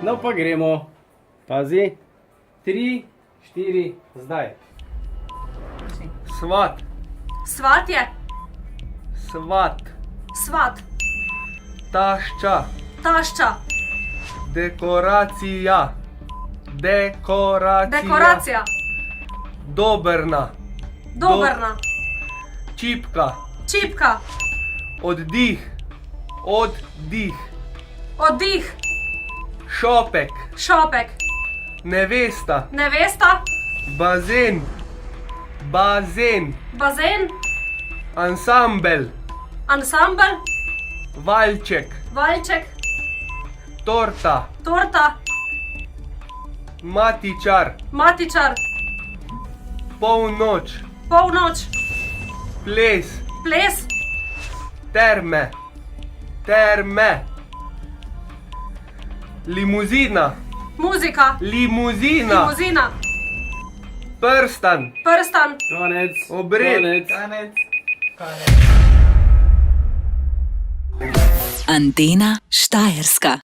No pa gremo. Pazi. 3, 4, zdaj. Svat, Svat je. svat, Svat. tašča, Tašča. dekoracija, Dekoracija. dobrna, Dobrna. čipka, Čipka. oddih, oddih, Oddih. šopek, Šopek. nevesta, Nevesta. bazen, bazen, Bazen. ansambel, Ansambel. valček, Valček. torta, Torta. matičar, Matičar. polnoč, Polnoč. ples, Ples. terme, terme, limuzina, Muzika. limuzina, Limuzina. prstan, Prstan. Konec. Obred. Konec. Antena Štajerska.